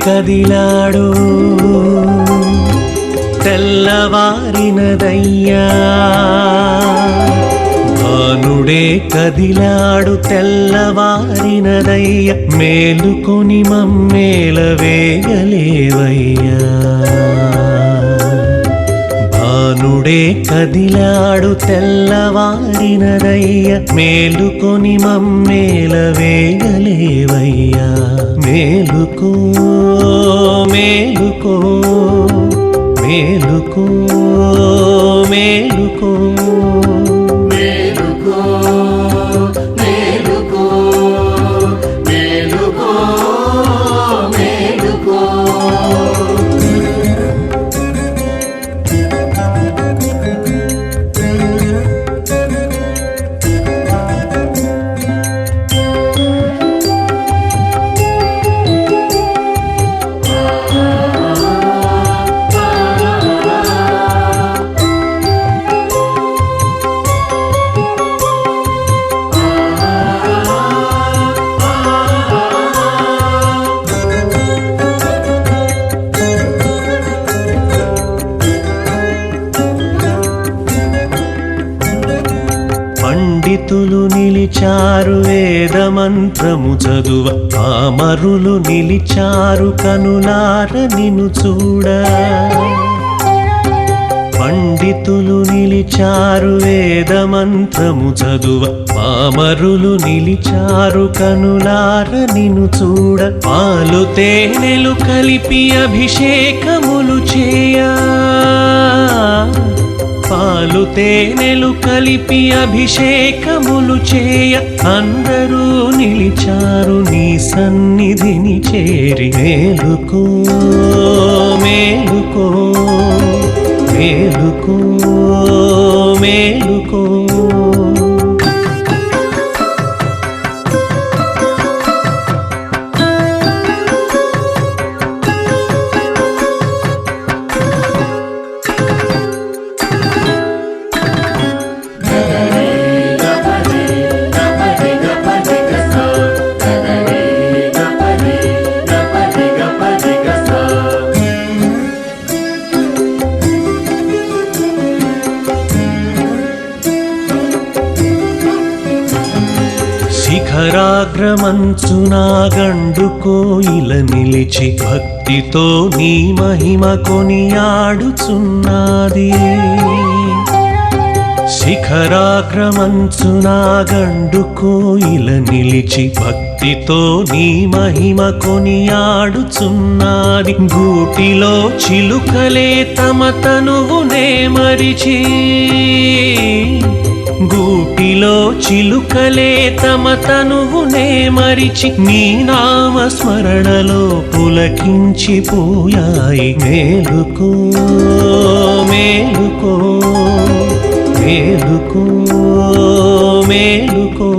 కదిలాడు తెల్లవారినదయ్యా భానుడే కదిలాడు తెల్లవారినదయ్య మేలుకొని మమ్మేల వేగలేవయ్యా భానుడే కదిలాడు తెల్లవారినదయ్య మేలుకొని మమ్మేల వేగలేవయ్యా మేలుకో మేలుకో మేలుకో మేలుకో పండితులు నిలిచారు వేదమంత్రము చదువ పామరులు నిలిచారు కనులార నిన్ను చూడ పండితులు నిలిచారు వేదమంత్రము చదువ పామరులు నిలిచారు కనులార నిన్ను చూడ పాలు తేనెలు కలిపి అభిషేకములు చేయా పాలు తేనెలు కలిపి అభిషేకములు చేయ అందరూ నిలిచారు నీ సన్నిధిని చేరి మేలుకో మేలుకో మేలుకో మేలుకో శిఖరాగ్రమంచునా గండు కోయిల నిలిచి భక్తితో నీ మహిమ కొనియాడుచున్నది శిఖరాగ్రమంచునా గండు కోయిల నిలిచి భక్తితో నీ మహిమ కొనియాడుచున్నది గూటిలో చిలుకలే తమ తనువునే మరిచి గూటిలో చిలుకలే తమ తనువునే మరిచి నీ నామ స్మరణలో పులకించిపోయాయి మేలుకో మేలుకో మేలుకో మేలుకో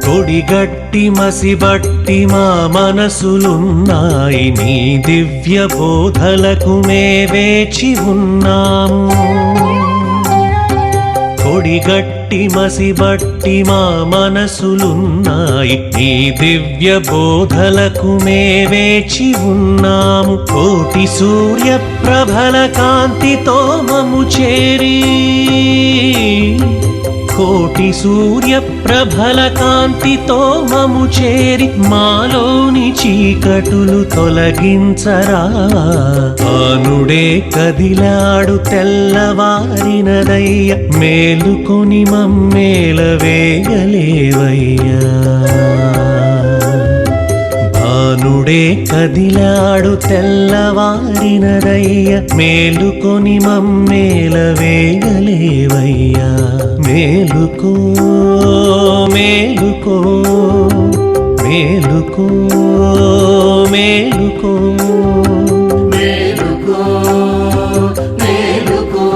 కొడిగట్టి మసిబట్టి మా మనసులున్నాయి నీ దివ్య బోధలకు మే వేచి ఉన్నాము కొడిగట్టి మసిబట్టి మా మనసులున్నాయి నీ దివ్య బోధలకు మే వేచి ఉన్నాము కోటి సూర్య ప్రభల కాంతితో మము చేరి కోటి సూర్య ప్రభల కాంతితో మము చేరి మాలోని చీకటులు తొలగించరా భానుడే కదిలాడు తెల్లవారినదయ్య మేలుకొని మమ్మేల వేగలేవయ్యా భానుడే అప్పుడే కదిలాడు తెల్లవారినదయ్య మేలుకొని మమ్మేల వేగలేవయ్యా మేలుకో మేలుకో మేలుకో మేలుకో మేలుకో మేలుకో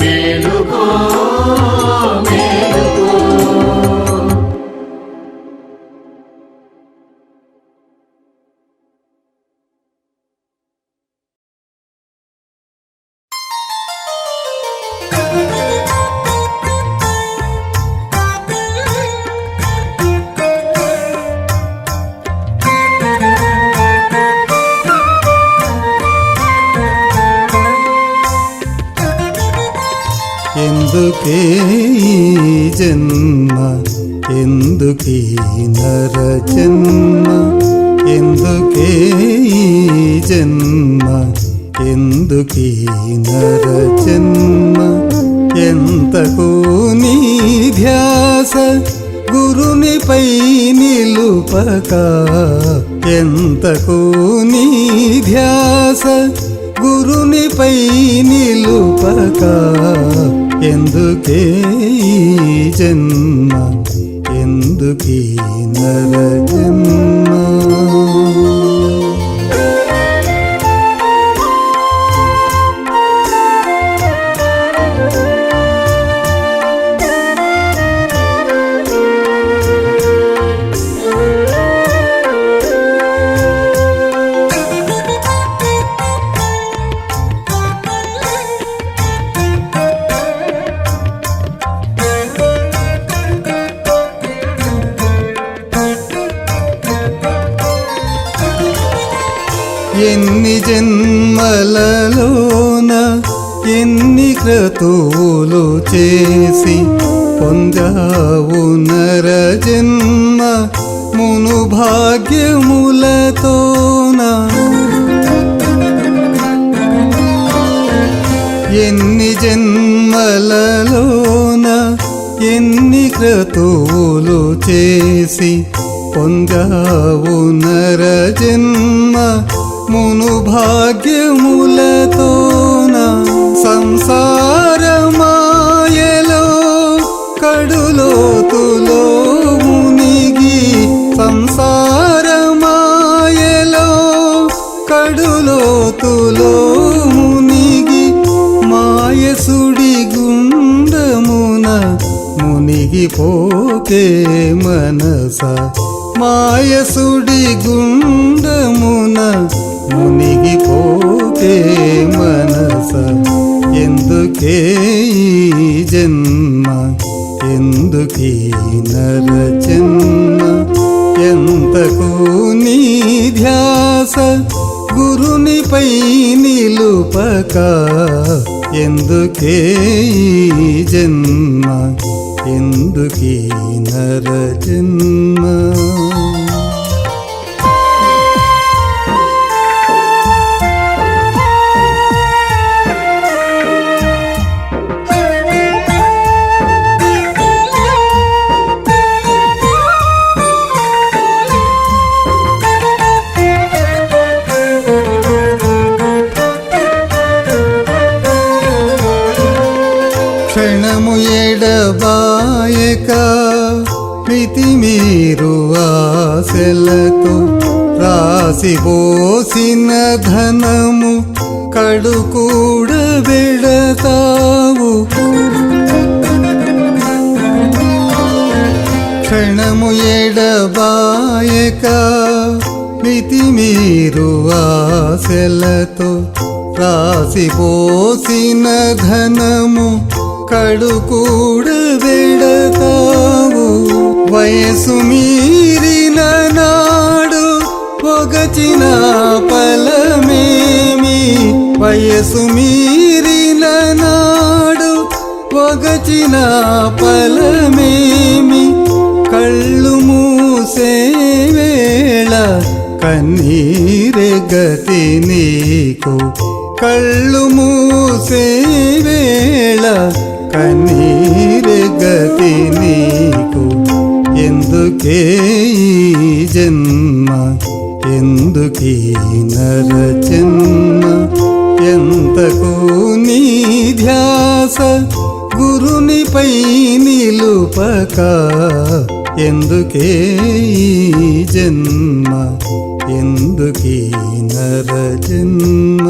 మేలుకో మేలుకో. ఎందుకే ఈ జన్మ ఎందుకీ నర జన్మ ఎందుకే ఈ జన్మ ఎందుకీ నర జన్మ ఎంతకు నీ ధ్యాస గురునిపై నిలుపక ఎంతకు నీ ధ్యాస గురునిపై నిలుపక ఎందుకే ఈ జన్మ ఎందుకీ నర జన్మ. ఎన్ని జన్మలలోన ఎన్ని క్రతువులు చేసి పొందావు నర జన్మ మును భాగ్యములతోన ఎన్ని జన్మలలోన ఎన్ని క్రతువులు చేసి పొందావు నర జన్మ మును భాగ్యములతోన సంసారమాయలో కడులోతులో మునిగి సంసారమాయలో కడులోతులో మునిగి మాయసుడి గుండమున మునిగిపోకే మనస మాయసుడి గుండమున మునిగిపోకే మనస ఎందుకే ఈ జన్మ ఎందుకీ నర జన్మ ఎంతకు నీ ధ్యాస గురునిపై నిలుపక ఎందుకే ఈ జన్మ ఎందుకీ నర జన్మ. క్షణము ఎడబాయక మితిమీరు ఆశలతో రాసిపోసిన ధనము కడు కూడబెడతావు క్షణము ఎడబాయక మితిమీరు ఆశలతో రాసిపోసిన ధనము కడు కూడబెడతావు వయసు మీరిన నాడు పొగచిన ఫలమేమి వయసు మీరిన నాడు పొగచిన ఫలమేమి కళ్ళు మూసే వేళ కన్నీరే గతి నీకు కళ్ళు మూసే వేళ కన్నీరే గతి నీకు ఎందుకే ఈ జన్మ ఎందుకీ నరజన్మ ఎంతకు నీ ధ్యాస గురునిపై నిలుపక ఎందుకే ఈ జన్మ ఎందుకీ నరజన్మ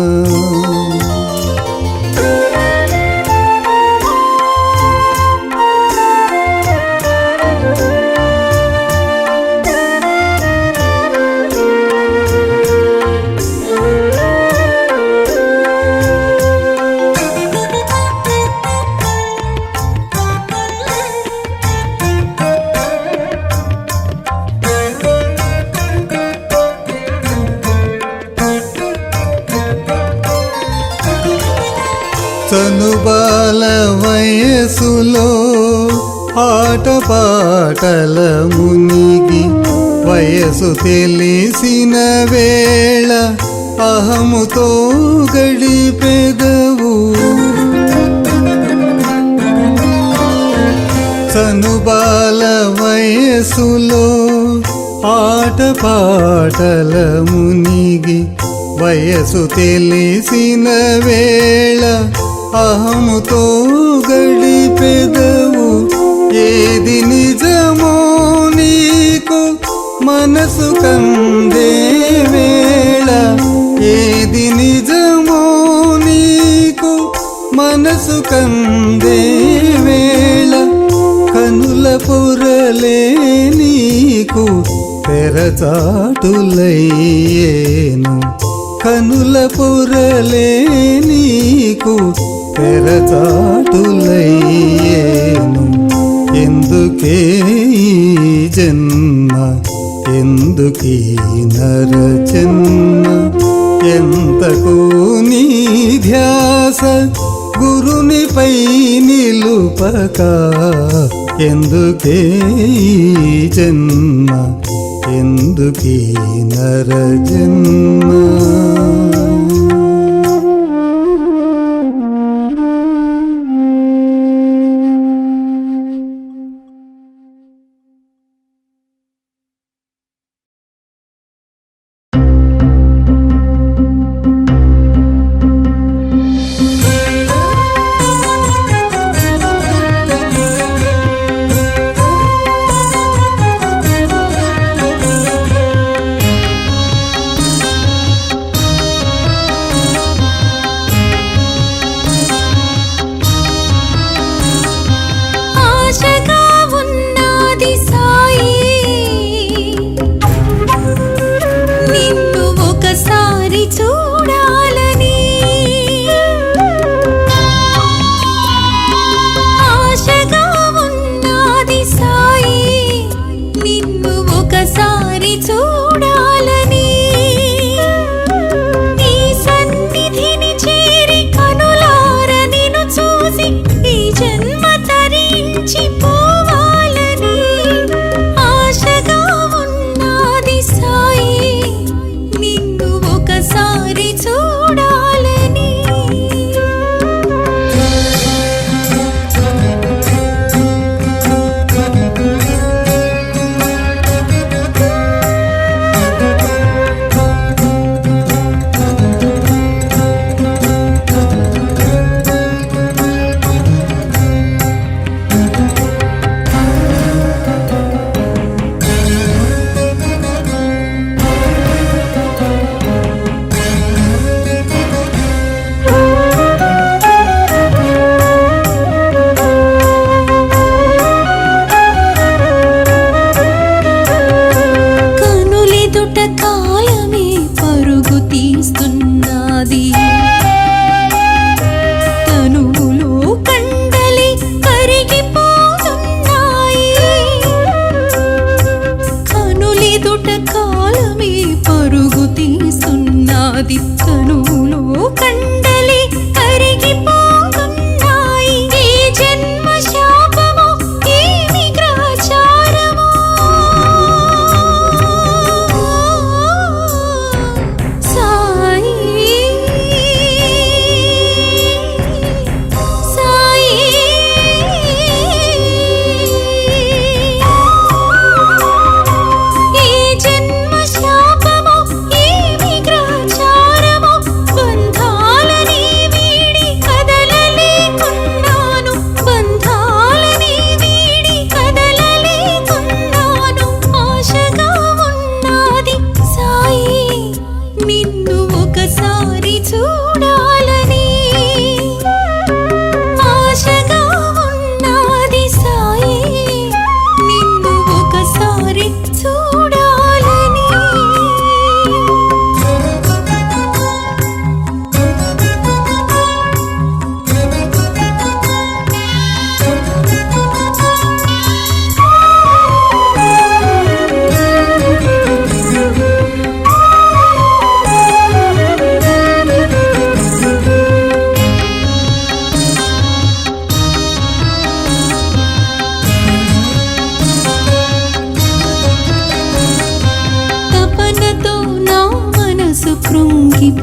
చనుబాల వయసులో ఆటపాటల మునిగి వయసు తెలిసిన వేళ అహముతో గడిపెదవు చనుబాల వయసులో ఆటపాటల మునిగి వయసు తెలిసిన వేళ అహముతో గడిపెదవు ఏది నిజమో నీకు మనసు కందే వేళ ఏది నిజమో నీకు మనసు కందే వేళ కనుల పొరలే నీకు తెరచాటులయ్యేను కనుల పొరలే నీకు తెరచాటులయ్యేను ఎందుకే ఈ జన్మ ఎందుకీ నరజన్మ ఎంతకు నీ ధ్యాస గురునిపై నిలుపక ఎందుకే ఈ జన్మ ఎందుకీ నరజన్మ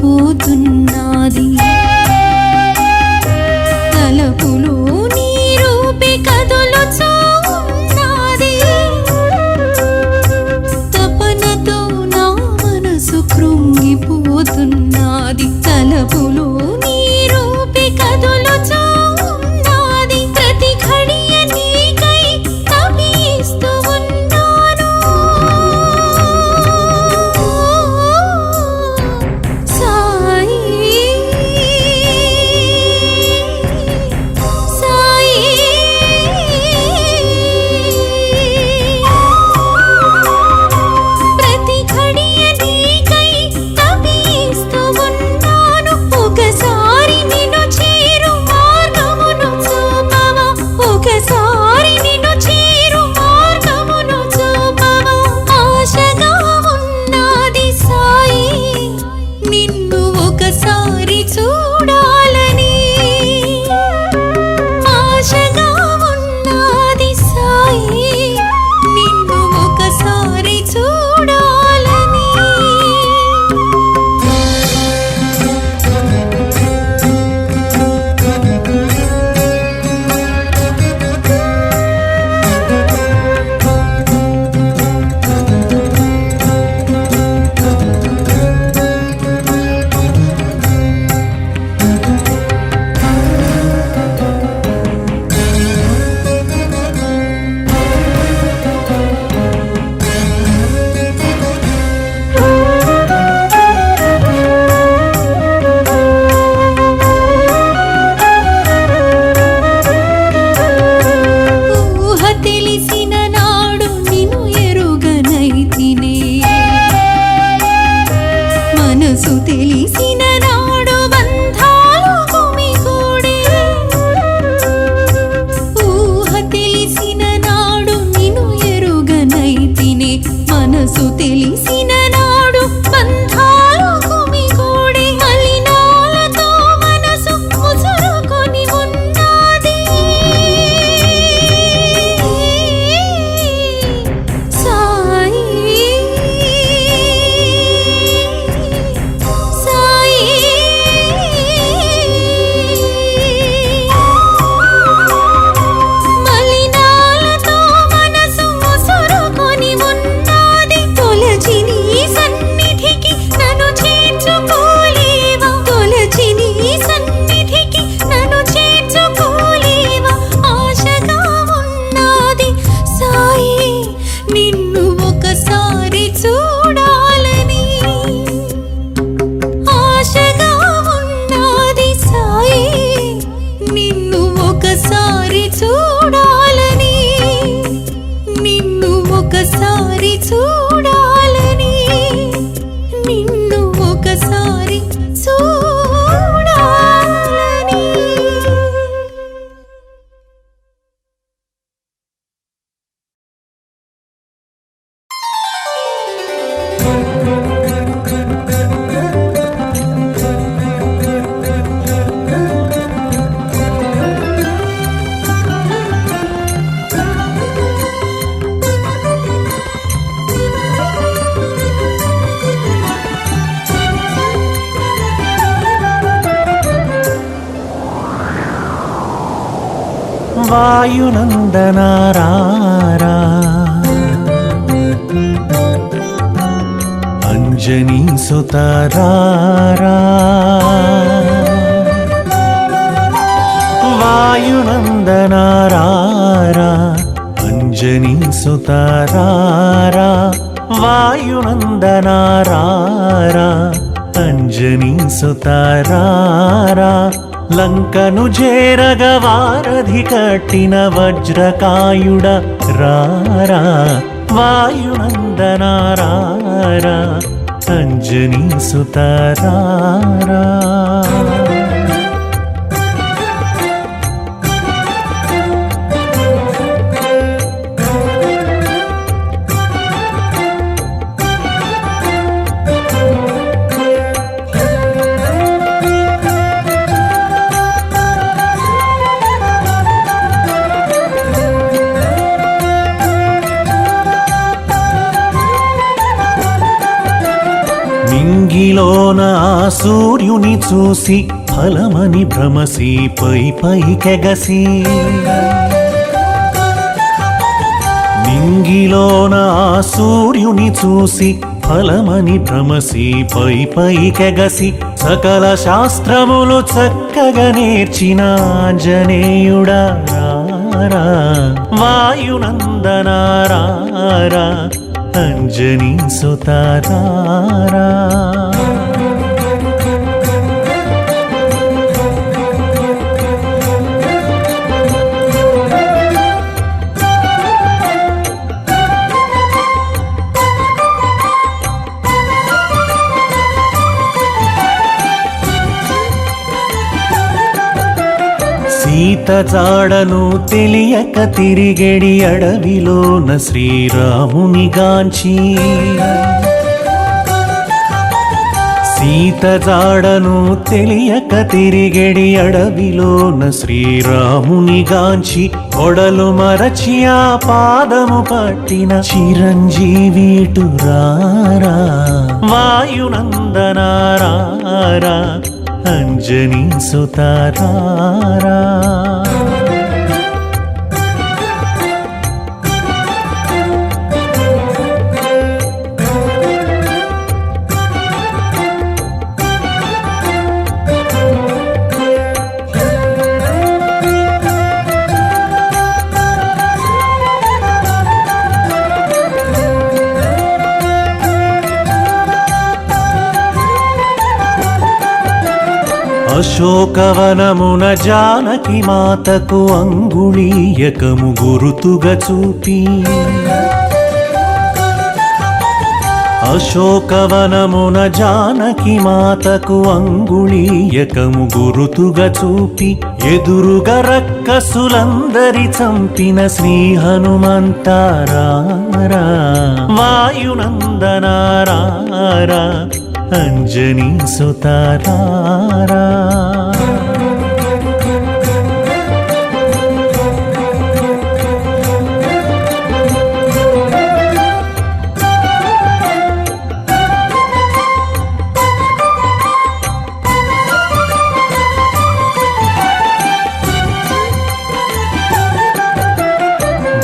కుంగిపోతున్నది తలపులో నీ రూపే కదులుచున్నది తపనతో నా మనసు కృంగిపోతున్నది తలపులో నీ రూపే కదులుచున్నది ప్రతి ఘడియ నీకై తపిస్తూ ఉన్నాను సాయి సాయి ప్రతి ఘడియ నీకై తపిస్తూ ఉన్నాను ఒకసారి నిన్ను చేరు మార్గమును చూపవా ఒకసారి నిన్ను చేరు మార్గమును చూపవా ఆశగా ఉన్నది సాయి నిన్ను ఒకసారి చూడాలని ఆశగా ఉన్నది సాయి నిన్ను ఒకసారి చూడాలని ఊహ తెలిసిన నాడు నిన్ను ఎరుగనైతినే మనసు తెలిసిన నాడు బంధాలు గుమిగూడే ఊహ తెలిసిన నాడు నిన్ను ఎరుగనైతినే మనసు తెలిసిన నాడు బంధాలు గుమిగూడే మలినాలతో మనసు ముసురుకొని ఉన్నది సాయి సాయి మలినాలతో మనసు ముసురుకొని ఉన్నది తొలచి నీ సన్నిధికి నన్ను చేర్చుకోలేవా తొలచి నీ సన్నిధికి నన్ను చేర్చుకోలేవా ఆశగా ఉన్నది సాయి నిన్ను ఒకసారి చూడాలని ఆశగా ఉన్నది సాయి నిన్ను ఒకసారి చూడాలని నిన్ను ఒకసారి చూడాలని నిన్ను ఒకసారి చూడాలని వాయునందనారారా అంజనీ సుతారారా వాయునందనారారా అంజనీ సుతారారా వాయునందనారారా అంజనీ సుతారారా లంకను చేరగ వారధి కట్టిన వజ్రకాయుడ రారా వాయునందనారారా అంజనీ సుతారారా నింగిలోన ఆ సూర్యుని చూసి ఫలమని భ్రమసి పైకెగసి నింగిలోన ఆ సూర్యుని చూసి ఫలమని భ్రమసి పైకెగసి సకల శాస్త్రములు చక్కగా నేర్చిన ఆంజనేయుడా రారా వాయునందనా రారా అంజనీ సుతా రారా సీత జాడను తెలియక తిరిగెడి అడవిలోన శ్రీరాముని గాంచి సీత జాడను తెలియక తిరిగెడి అడవిలోన శ్రీరాముని గాంచి ఒడలు మరచి ఆ పాదము పట్టిన చిరంజీవిటు రారా వాయునందనా రారా అంజనీ సుతా రారా అశోకవనమున జానకి మాతకు అంగుళీయకము గురుతుగా చూపి అశోకవనమున జానకి మాతకు అంగుళీయకము గురుతుగా చూపి ఎదురుగా రక్కసులందరి చంపిన శ్రీ హనుమంతారారా వాయునందనా రారా అంజనీ సుతా రారా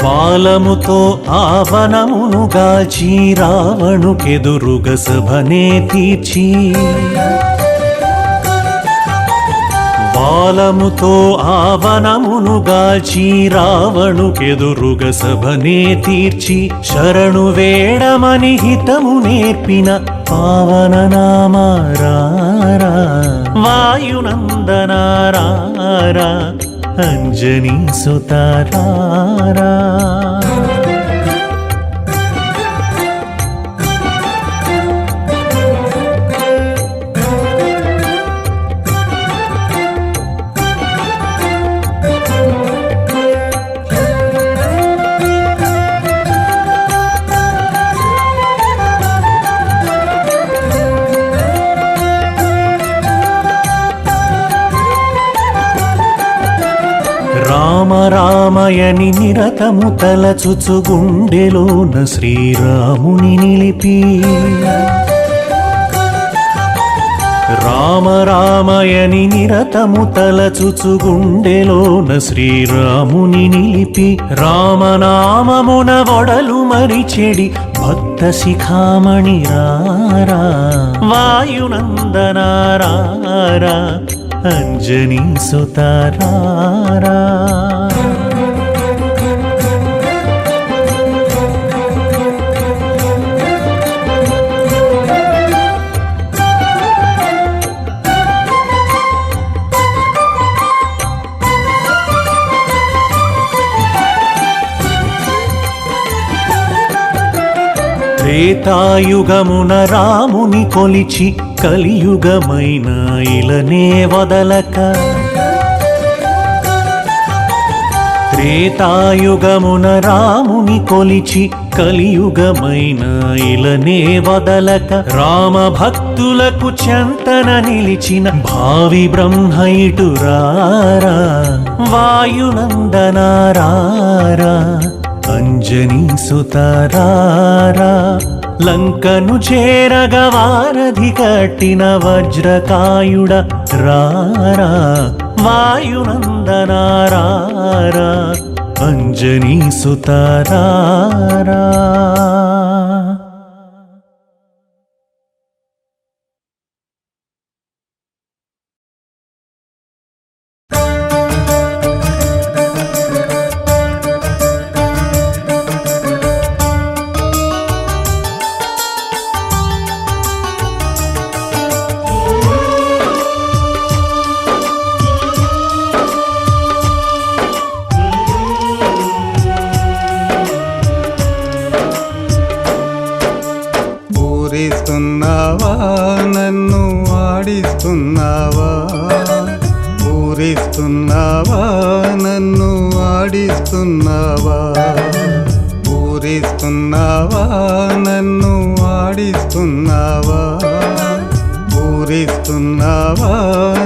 బాలముతో ఆవనమును గాల్చి రావణుకెదురుగ సభనే తీర్చి బాలముతో ఆవనమును గాల్చి రావణుకెదురుగ సభనే తీర్చి శరణు వేడమని హితము నేర్పిన పావన నామా రారా వాయునందనా రారా అంజనీ సుతా రారా రామ రామయని నిరతము తలచుచు గుండెలోన శ్రీరాముని నిలిపి రామ రామయని నిరతము తలచుచు గుండెలోన శ్రీరాముని నిలిపి రామనామమున ఒడలు మరిచెడి భక్త శిఖామణి రారా వాయునందనా రారా అంజనీ సుతా రారా త్రేతాయుగమున రాముని కొలిచి కలియుగమైన ఇలనే వదలక త్రేతాయుగమున రాముని కొలిచి కలియుగమైన ఇలనే వదలక రామ భక్తులకు చెంతన నిలిచిన భావి బ్రహ్మైటు రారా వాయునందనా రారా అంజనీ సుతా రారా లంకను చేరగ వారధి కట్టిన వజ్రకాయుడ రారా వాయునందనారారా అంజనీ సుతరారా. ఊరిస్తున్నావా నన్ను ఆడిస్తున్నావా, ఊరిస్తున్నావా నన్ను ఆడిస్తున్నావా, ఊరిస్తున్నావా నన్ను ఆడిస్తున్నావా, ఊరిస్తున్నావా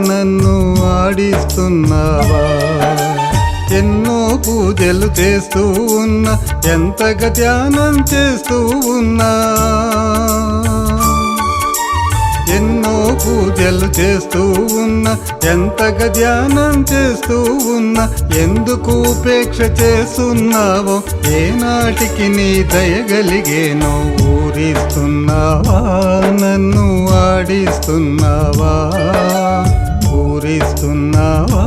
నన్ను ఆడిస్తున్నావా. ఎన్నో పూజలు చేస్తూ ఉన్నా, ఎంతగా ధ్యానం చేస్తూ ఉన్నా, ఎన్నో పూజలు చేస్తూ ఉన్నా, ఎంతగా ధ్యానం చేస్తూ ఉన్నా, ఎందుకు ఉపేక్ష చేస్తున్నావో, ఏనాటికి నీ దయగలిగేనో. ఊరిస్తున్నావా నన్ను ఆడిస్తున్నావా, ఊరిస్తున్నావా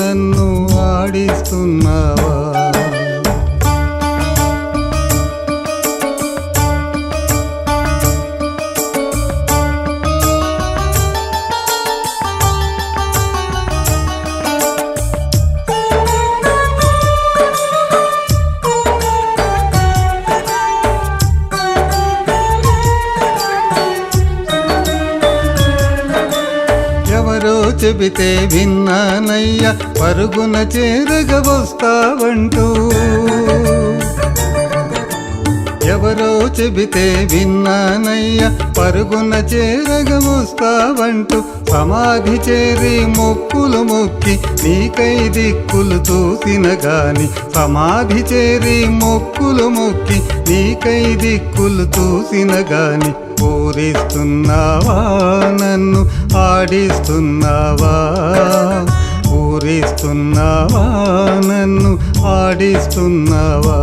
నన్ను ఆడిస్తున్నావా. చెబితే విన్నానయ్య పరుగున చేరగ వస్తావంటూ, ఎవరో చెబితే విన్నానయ్య పరుగున చేరగ వస్తావంటూ, సమాధి చేరి మొక్కులు మొక్కి నీకై దిక్కులు చూసిన గాని, సమాధి చేరి మొక్కులు మొక్కి నీకై దిక్కులు చూసిన గాని. ఊరిస్తున్నావా నన్ను ఆడిస్తున్నావా, ఊరిస్తున్నావా నన్ను ఆడిస్తున్నావా.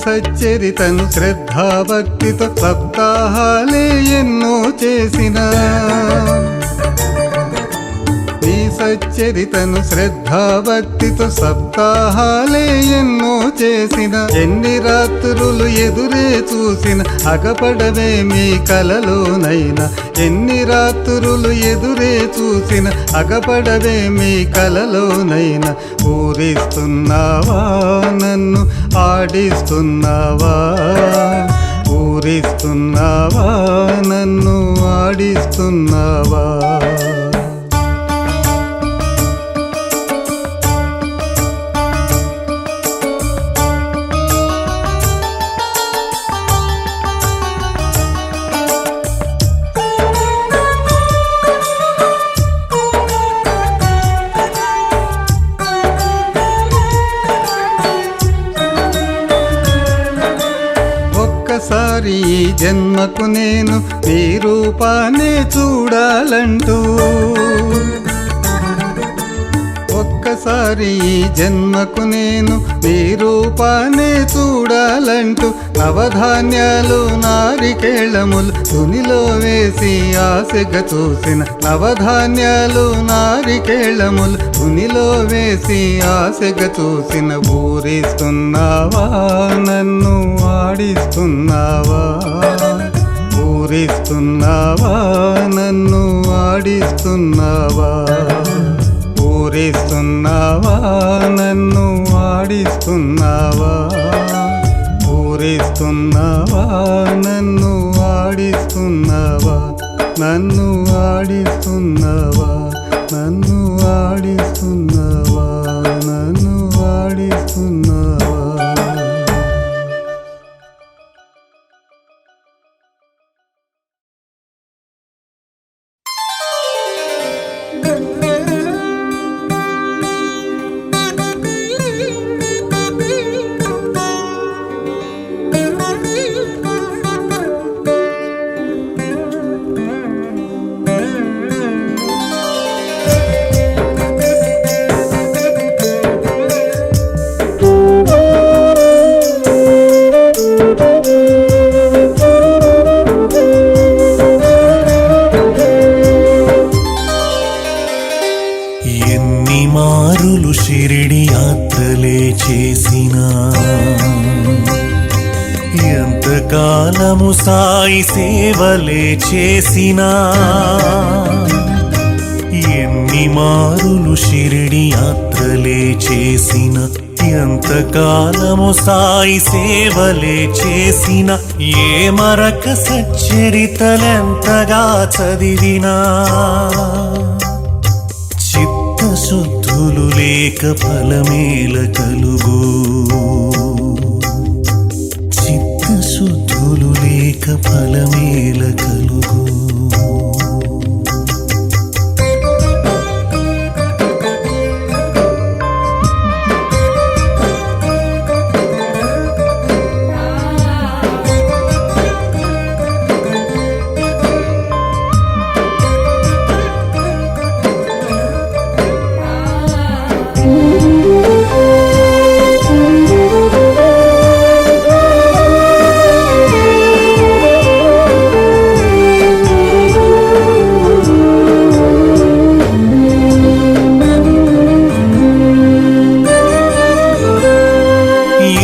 సచ్చరితను శ్రద్ధాభక్తితో సప్తాహాలే ఎన్నో చేసిన, నీ సచ్చరితను శ్రద్ధాభక్తితో సప్తాహాలే ఎన్నో చేసిన, ఎన్ని రాత్రులు ఎదురే చూసిన అగపడవే మీ కలలోనైనా, ఎన్ని రాత్రులు ఎదురే చూసిన అగపడవే మీ కలలోనైనా. ఊరిస్తున్నావా నన్ను ఆడిస్తున్నావా, ఊరిస్తున్నావా నన్ను ఆడిస్తున్నావా. ఒక్కసారి ఈ జన్మకు నేను నీ రూపాన్ని చూడాలంటూ, ఒక్కసారి ఈ జన్మకు నేను నీ రూపాన్ని చూడాలంటూ, నవధాన్యాలు నారికేళములు తునిలో వేసి ఆశగా చూసిన, నవధాన్యాలు నారికేళములు తునిలో వేసి ఆశగా చూసిన. ఊరిస్తున్నావా నన్ను ఆడిస్తున్నావా, ఊరిస్తున్నావా నన్ను ఆడిస్తున్నావా, ఊరిస్తున్నావా నన్ను ఆడిస్తున్నావా, ఊరిస్తున్నావా నన్ను ఆడిస్తున్నావా, నన్ను ఆడిస్తున్నావా, నన్ను జన్మలు షిరిడి యాత్రలే చేసినా ఎంతకాలము సాయి సేవలే చేసినా ఎన్ని మారులు షిరిడి యాత్రలే చేసిన ఎంతకాలము సాయి సేవలే చేసిన ఏ మరక సచ్చరితలెంతగా చదివినా చిత్తశుద్ధులు లేక ఫలమేల కలుగు చిత్తశుద్ధులు లేక ఫలమేల కలుగు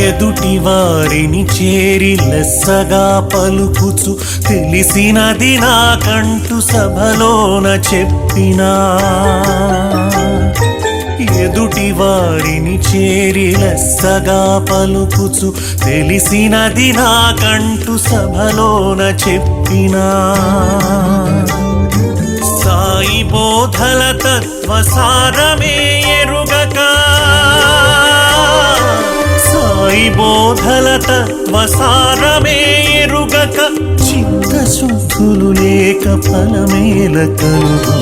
ఎదుటి వారిని చేరి లెస్సగా పలుకుచు తెలిసినది నాకంటూ సభలోన చెప్పినా ఎదుటి వారిని చేరి లెస్సగా పలుకుచు తెలిసినది నాకంటూ సభలోన చెప్పినా సాయి బోధల తత్వసారమే ఎరుగక సాయి బోధల తత్వసారమే ఎరుగక చిత్తశుద్ధులు లేక ఫలమేల కలుగు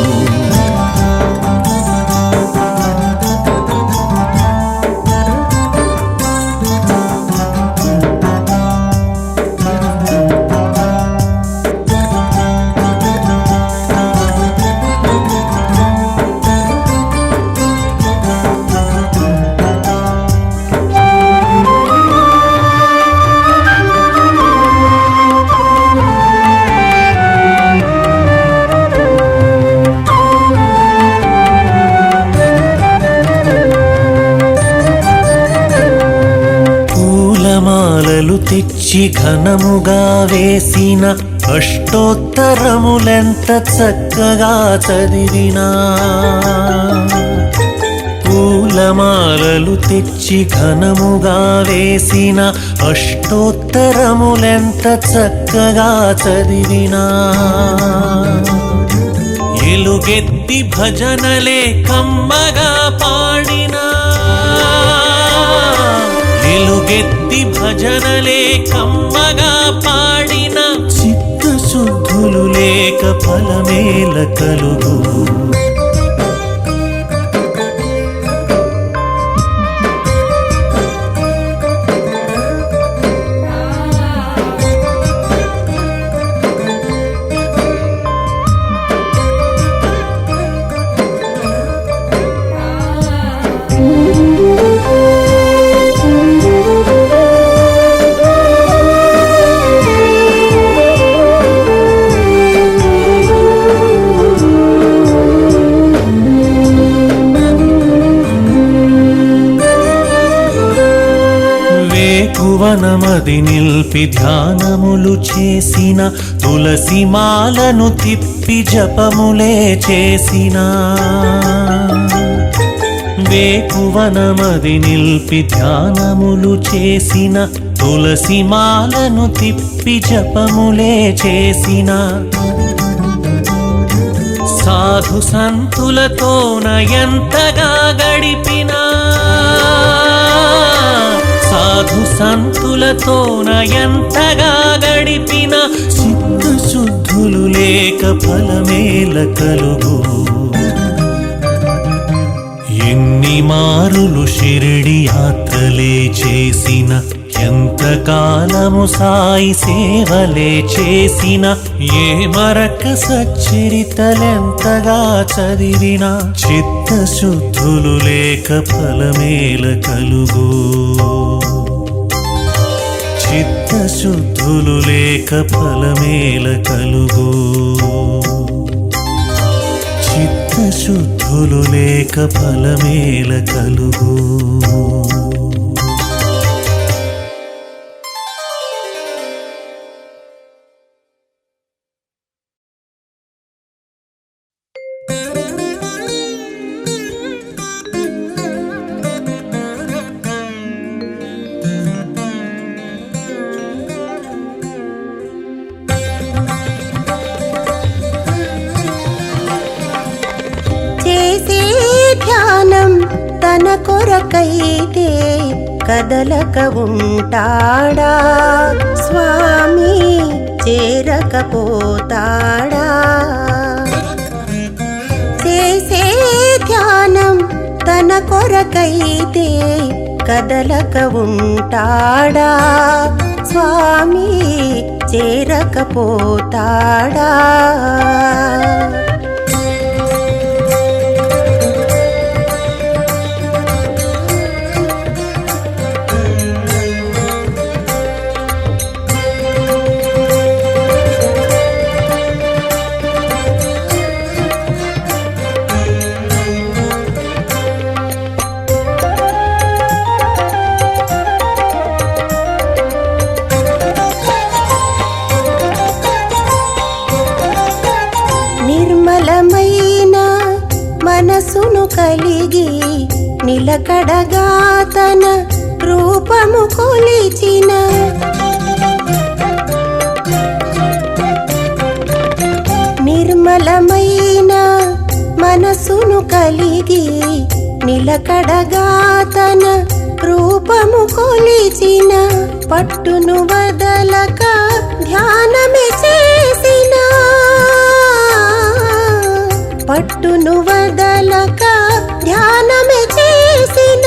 పూలమాలలు తెచ్చి ఘనముగా వేసిన అష్టోత్తరములెంత చక్కగా చదివినా పూలమాలలు తెచ్చి ఘనముగా వేసిన అష్టోత్తరములెంత చక్కగా చదివినా ఎలుగెత్తి భజనలే కమ్మగా పాడినా ఎలుగెత్తి భజనలే కమ్మగా పాడిన చిత్తశుద్ధులు లేక ఫలమేల కలుగు వేకువనమది నిల్పి ధ్యానములు చేసిన తులసి మాలను తిప్పి జపములే చేసిన వేకువనమది నిల్పి ధ్యానములు చేసిన తులసి మాలను తిప్పి జపములే చేసిన సాధు సంతులతోన ఎంతగా గడిపినా సాధు సంతులతోన ఎంతగా గడిపిన చిత్తశుద్ధులు లేక ఫలమేల కలుగు ఎన్ని మారులు షిరిడి యాత్రలే చేసిన ఎంతకాలము సాయి సేవలే చేసిన ఏ మరక సచ్చరితలెంతగా చదివినా చిత్తశుద్ధులు లేక ఫలమేల కలుగు చిత్తశుద్ధులు లేక ఫలమేల కలుగు చిత్త చిత్తశుద్ధులు లేక ఫలమేల కలుగు చేసే ధ్యానం తన కొరకైతే కదలక ఉంటాడా స్వామి చేరకపోతాడా చేసే ధ్యానం తన కొరకైతే కదలక ఉంటాడా స్వామి చేరకపోతాడా నిర్మలమైన మనసును కలిగి నిలకడగా తన రూపము కొలిచిన నిర్మలమైన మనసును కలిగి నిలకడగా తన రూపము కొలిచిన పట్టును వదలక ధ్యానమే చేసిన పట్టును వదలక ధ్యానమే చేసిన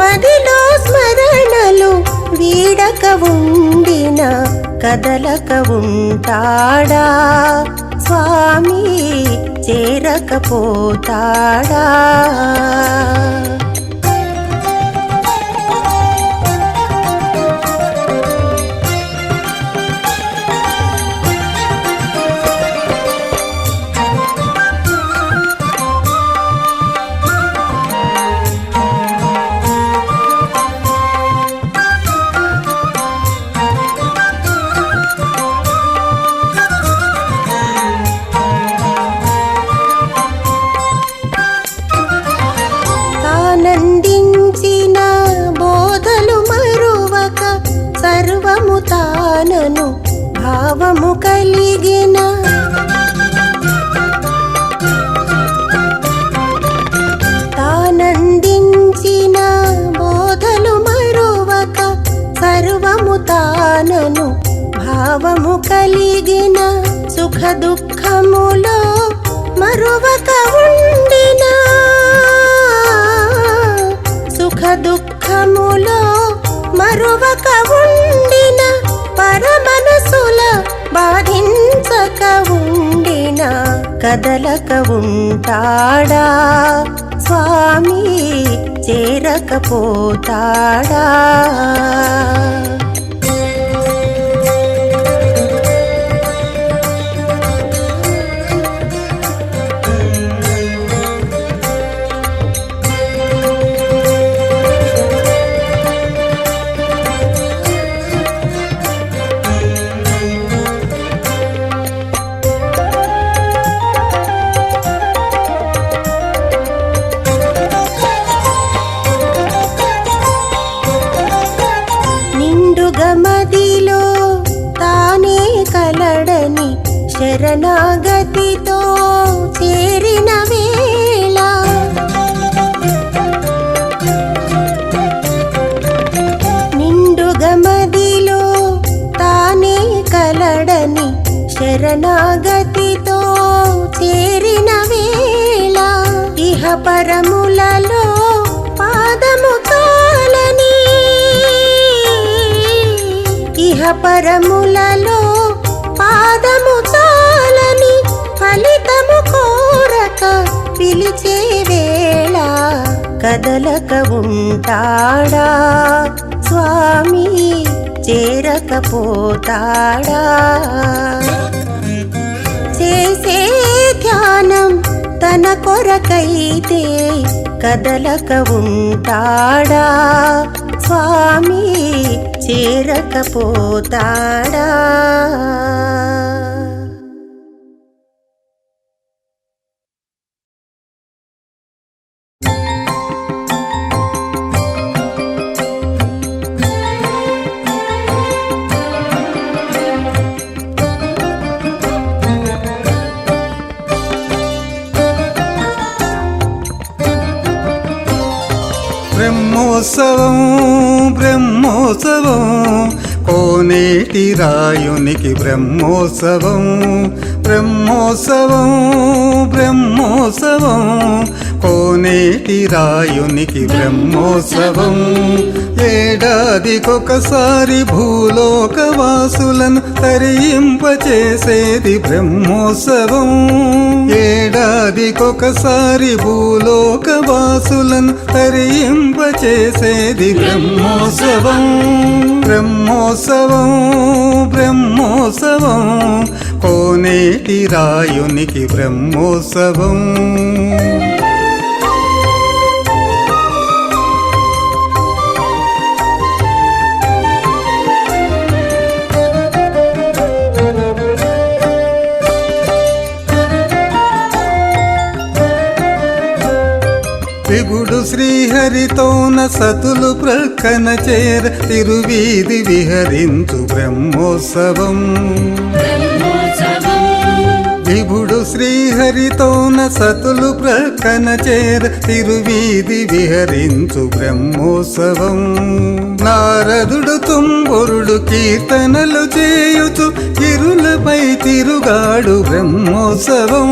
మదిలో స్మరణలు వీడక ఉండిన కదలక ఉంటాడా స్వామి చేరకపోతాడా ఆనందించిన బోధలు మరువక సర్వము తానను భావము కలిగిన తానందించిన బోధలు మరువక సర్వము తానను భావము కలిగిన సుఖ దుఃఖములో మరువక ఉండిన సుఖ దుఃఖములో మరువక ఉండిన పరమనసుల బాధించక ఉండిన కదలక ఉంటాడా స్వామి చేరకపోతాడా మదిలో తానే కలడని శరణాగతితో చేరిన వేళ నిండుగ మదిలో తానే కలడని శరణాగతితో చేరిన వేళ ఇహ పరములలో పాదము తాలని ఇహ పరములలో పాదము చాలని ఫలితము కోరక పిలిచే వేళ కదలక ఉంటాడా స్వామి చేరకపోతాడా చేసే ధ్యానం తన కొరకైతే కదలక ఉంటాడా స్వామి చేరకపోతాడా. బ్రహ్మోత్సవం బ్రహ్మోత్సవం కోనేటి రాయునికి బ్రహ్మోత్సవం బ్రహ్మోత్సవం బ్రహ్మోత్సవం కోనేటి రాయునికి బ్రహ్మోత్సవం. ఏడాదికొకసారి భూలోకవాసులను తరింపచేసేది బ్రహ్మోత్సవం. ఏడాదికొకసారి భూలోకవాసులను తరింపచేసేది బ్రహ్మోత్సవం బ్రహ్మోత్సవం బ్రహ్మోత్సవం కోనేటి రాయునికి బ్రహ్మోత్సవం. విభుడు శ్రీహరితోన సతులు ప్రక్కన చేర తిరువీధి విహరించు బ్రహ్మోత్సవం. విభుడు శ్రీహరితోన సతులు ప్రక్కన చేర తిరువీధి విహరించు బ్రహ్మోత్సవం. నారదుడు తుంబురుడు కీర్తనలు చేయుచు గిరులపై తిరుగాడు బ్రహ్మోత్సవం.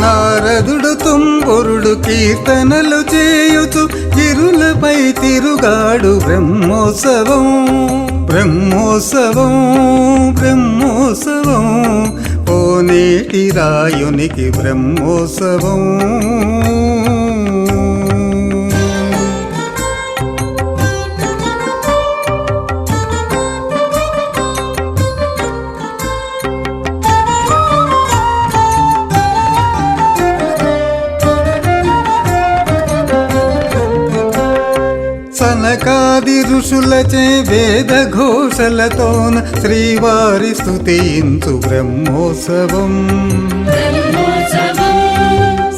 నారదుడు తుంబురుడు కీర్తనలు చేయుచు గిరులపై తిరుగాడు బ్రహ్మోత్సవం బ్రహ్మోత్సవం బ్రహ్మోత్సవం కోనేటి రాయునికి బ్రహ్మోత్సవం. సనకాది ఋషులచే వేద ఘోషలతోన శ్రీవారి స్తుతించు బ్రహ్మోత్సవం.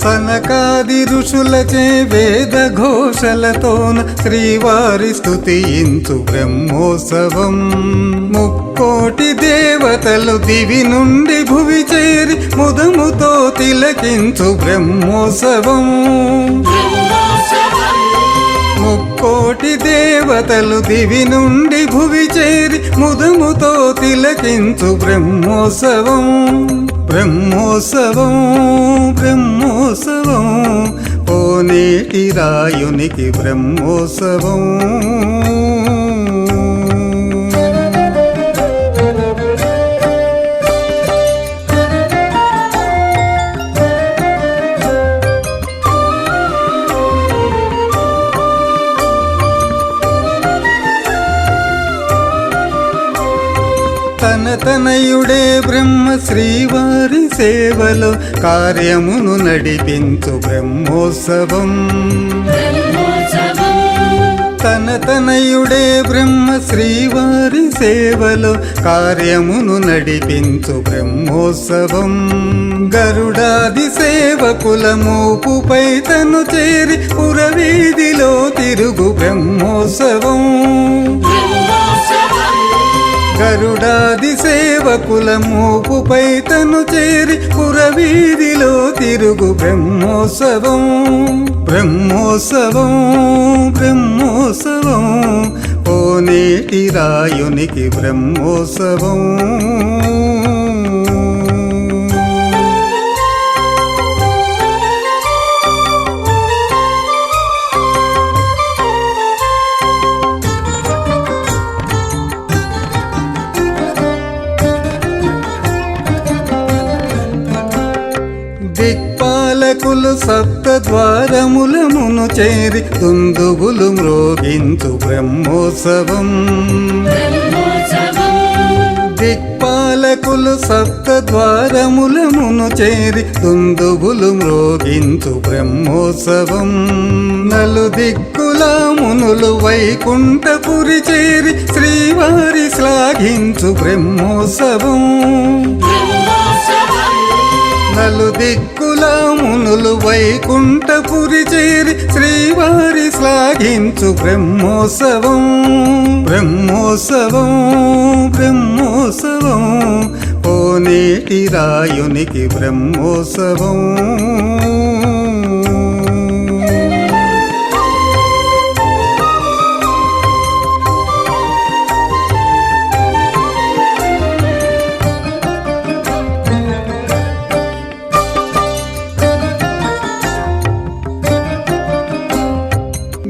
సనకాది ఋషులచే వేద ఘోషలతోన శ్రీవారి స్తుతించు బ్రహ్మోత్సవం. ముక్కోటి దేవతలు దివి నుండి భువి చేరి ముదముతో తిలకించు బ్రహ్మోత్సవం. ముక్కోటి దేవతలు దివి నుండి భువి చేరి ముదముతో తిలకించు బ్రహ్మోత్సవం బ్రహ్మోత్సవం బ్రహ్మోత్సవం కోనేటి రాయునికి బ్రహ్మోత్సవం. తనయుడే బ్రహ్మ శ్రీవారి సేవలో కార్యమును నడిపించు బ్రహ్మోత్సవం. తనయుడే బ్రహ్మ శ్రీవారి సేవలో కార్యమును నడిపించు బ్రహ్మోత్సవం. గరుడాది సేవకుల మోపుపై తను చేరి పురవీధిలో తిరుగు బ్రహ్మోత్సవం. గరుడాది సేవకుల మోపుపై తను చేరి పురవీధిలో తిరుగు బ్రహ్మోత్సవం బ్రహ్మోత్సవం బ్రహ్మోత్సవం కోనేటి రాయునికి బ్రహ్మోత్సవం. దిక్పాలకులు సప్త ద్వారములమును చేరి దుందుబులు మ్రోగించు బ్రహ్మోత్సవం. దిక్పాలకులు సప్త ద్వారములమును చేరి దుందుబులు మ్రోగించు బ్రహ్మోత్సవం నలు దిక్కుల మునులు వైకుంఠపురి చేరి శ్రీవారి శ్లాఘించు బ్రహ్మోత్సవం నలు దిక్కుల మునులు వైకుంఠపురి చేరి శ్రీవారి శ్లాఘించు బ్రహ్మోత్సవం బ్రహ్మోత్సవం బ్రహ్మోత్సవం కోనేటి రాయునికి బ్రహ్మోత్సవం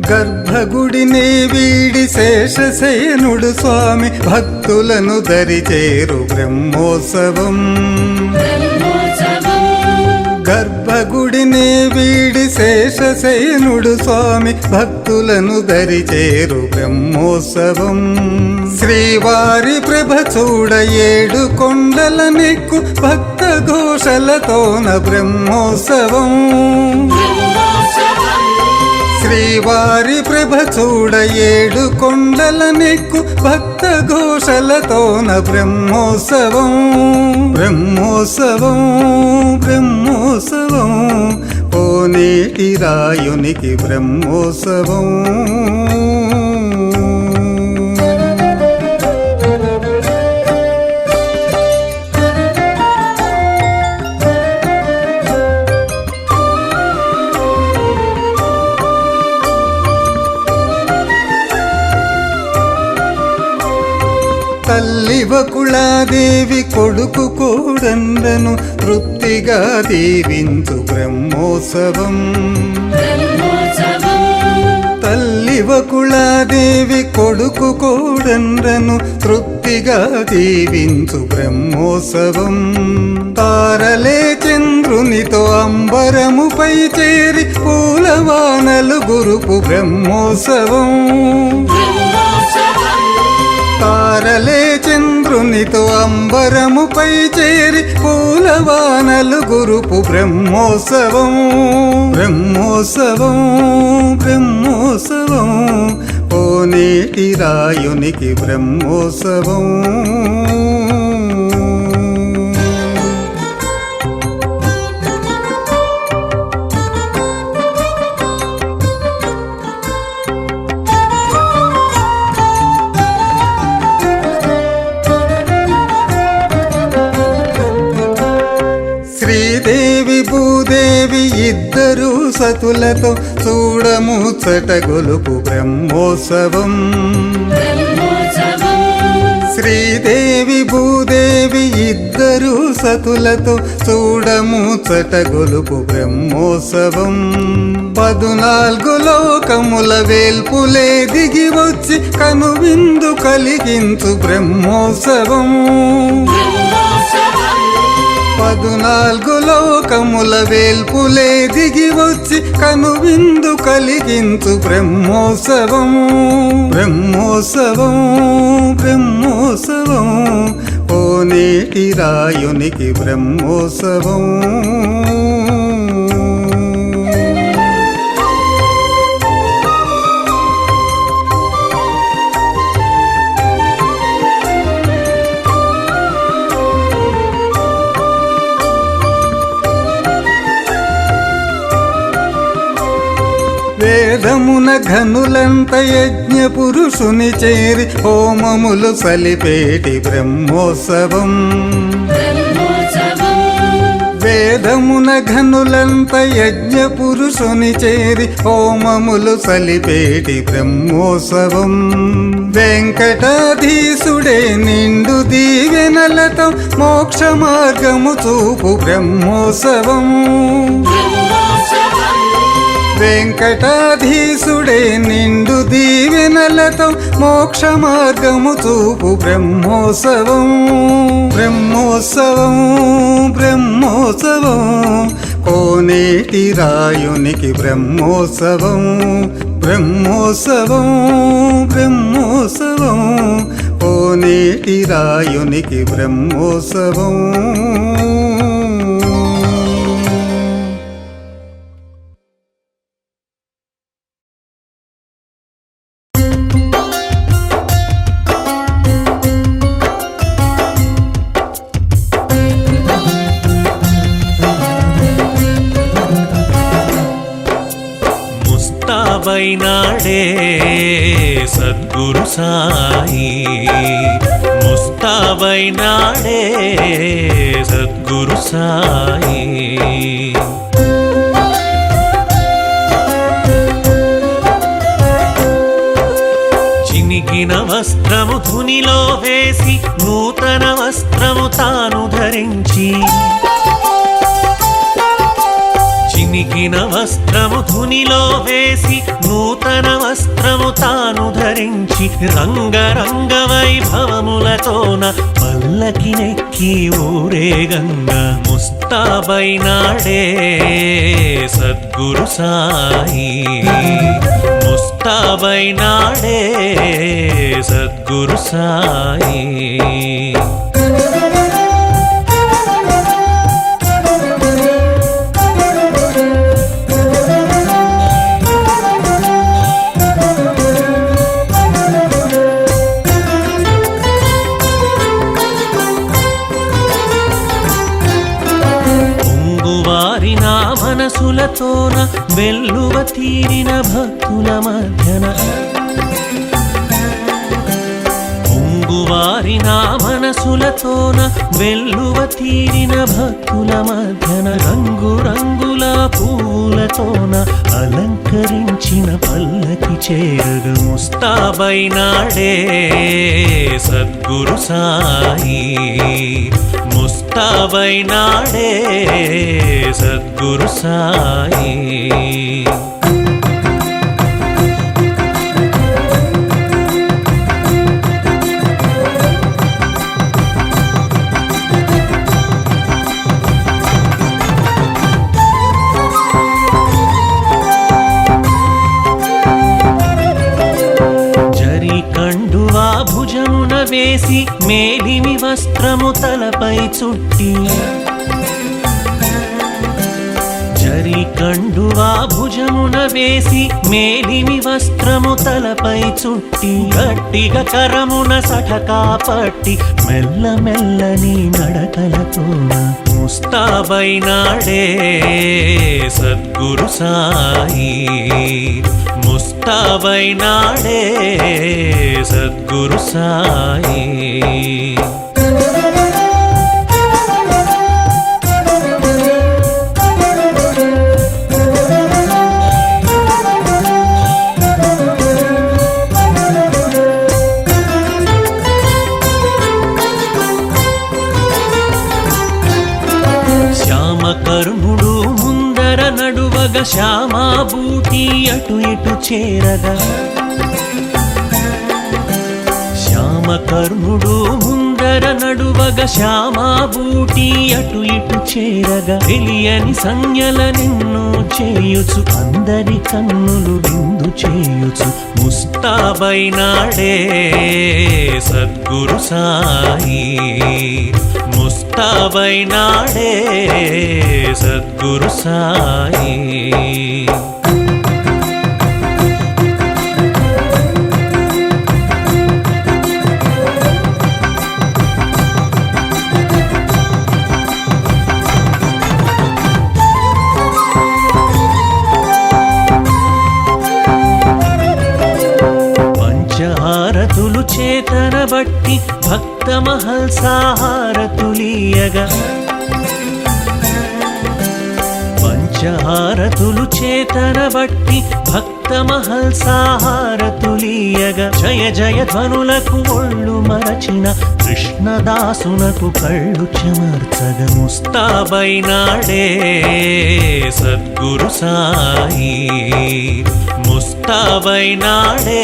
గర్భగుడిని వీడి శేషశయనుడు స్వామి భక్తులను దరిచేరు బ్రహ్మోత్సవం గర్భగుడిని వీడి శేషశయనుడు స్వామి భక్తులను దరిచేరు బ్రహ్మోత్సవం శ్రీవారి ప్రభ చూడ ఏడు కొండల నెక్కు భక్త ఘోషలతోన బ్రహ్మోత్సవం శ్రీవారి ప్రభ చూడ ఏడు కొండల నెక్కు భక్త ఘోషలతోన బ్రహ్మోత్సవం బ్రహ్మోత్సవం బ్రహ్మోత్సవం కోనేటి రాయునికి బ్రహ్మోత్సవం తల్లి వకుళాదేవి కొడుకు కోడండను తృప్తిగా దీవించు బ్రహ్మోత్సవం తల్లి వకుళాదేవి కొడుకు కోడండను తృప్తిగా దీవించు బ్రహ్మోత్సవం తారలే చంద్రునితో అంబరముపై చేరి పూలవానలు గురుపు బ్రహ్మోత్సవం తారలే చంద్రునితో అంబరముపై చేరి పూలవానలు గురుపు బ్రహ్మోత్సవం బ్రహ్మోత్సవం బ్రహ్మోత్సవం కోనేటి రాయునికి బ్రహ్మోత్సవం శ్రీదేవి భూదేవి ఇద్దరు సతులతో చూడముచ్చట గొలుపు బ్రహ్మోత్సవం శ్రీదేవి భూదేవి ఇద్దరు సతులతో చూడముచ్చట గొలుపు బ్రహ్మోత్సవం 14 లోకముల వేల్పులే దిగి వచ్చి కనువిందు కలిగించు బ్రహ్మోత్సవం 14 లోకముల వేల్పులే దిగి వచ్చి కనువిందు కలిగించు బ్రహ్మోత్సవం బ్రహ్మోత్సవం బ్రహ్మోత్సవం కోనేటి రాయునికి బ్రహ్మోత్సవం వేదమున ఘనులంత యజ్ఞ పురుషుని చేరి హోమములు సలిపేటి బ్రహ్మోత్సవం వేదమున ఘనులంత యజ్ఞ పురుషుని చేరి హోమములు సలిపేటి బ్రహ్మోత్సవం వెంకటాధీశుడే నిండు దీవెనలతో మోక్ష మార్గము చూపు బ్రహ్మోత్సవం వెంకటాధీశుడే నిండు దీవెనలతో మోక్ష మార్గము చూపు బ్రహ్మోత్సవం బ్రహ్మోత్సవం బ్రహ్మోత్సవం కోనేటి రాయునికి బ్రహ్మోత్సవం బ్రహ్మోత్సవం బ్రహ్మోత్సవం కోనేటి రాయునికి బ్రహ్మోత్సవం. ముస్తాబైనాడే సద్గురు సాయి, ముస్తాబైనాడే సద్గురు సాయి. చినిగిన వస్త్రము ధునిలో వేసి నూతన వస్త్రము తాను ధరించి, చినిగిన వస్త్రము ధునిలో వేసి నూతన వస్త్రము తాను ధరించి, రంగరంగ వైభవములతోన పల్లకినెక్కి ఊరేగంగా ముస్తాబైనాడే సద్గురు సాయి, ముస్తాబైనాడే సద్గురు సాయి. మనసులతోన వెల్లువ తీరిన భక్తుల మధ్యన, పొంగువారిన మనసులతోన వెల్లువ తీరిన భక్తుల మధ్యన, రంగు రంగుల పూలతోన అలంకరించిన పల్లకి చేరగ ముస్తాబైనాడే సద్గురు సాయి, ముస్తాబైనాడే సద్గురు సాయి. జరి కండువా భుజమున వేసి మేలిమి వస్త్రము తలపై చుట్టి, జరి కండువా భుజమున వేసి మేలిమి వస్త్రము తలపై చుట్టి, గట్టిగా కరమున సఠకా పట్టి మెల్లమెల్లని నడకలతోన ముస్తాబైనాడే సద్గురు సాయి, ముస్తాబైనాడే సద్గురు సాయి. శ్యామకర్ణుడు ముందర నడువగ శ్యామాబూటి అటు ఇటు చేరగా, శ్యామకర్ణుడు ముందర నడువగ శ్యామాబూటి అటు ఇటు చేరగా, తెలియని సంజ్ఞల నిన్ను చేయుచు అందరి కన్నులు విందు చేయుచు ముస్తాబైనాడే సద్గురు సాయి, ముస్తాబైనాడే సద్గురు సాయి. పంచహారతులు చేతన బట్టి భక్త మహల్సాహారతులీయగా, పంచహారతులు చేతన బట్టి భక్త మహల్సాహారతులీయగా, జయ జయ ధ్వనులకు ఒళ్ళు మరచిన కృష్ణదాసునకు కళ్ళు చెమర్చగ ముస్తాబైనాడే సద్గురు సాయి, ముస్తాబైనాడే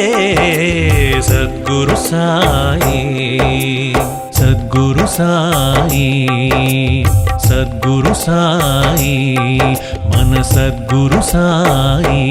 సద్గురు సాయి, సద్గురు సాయి, సద్గురు సాయి, మన సద్గురు సాయి.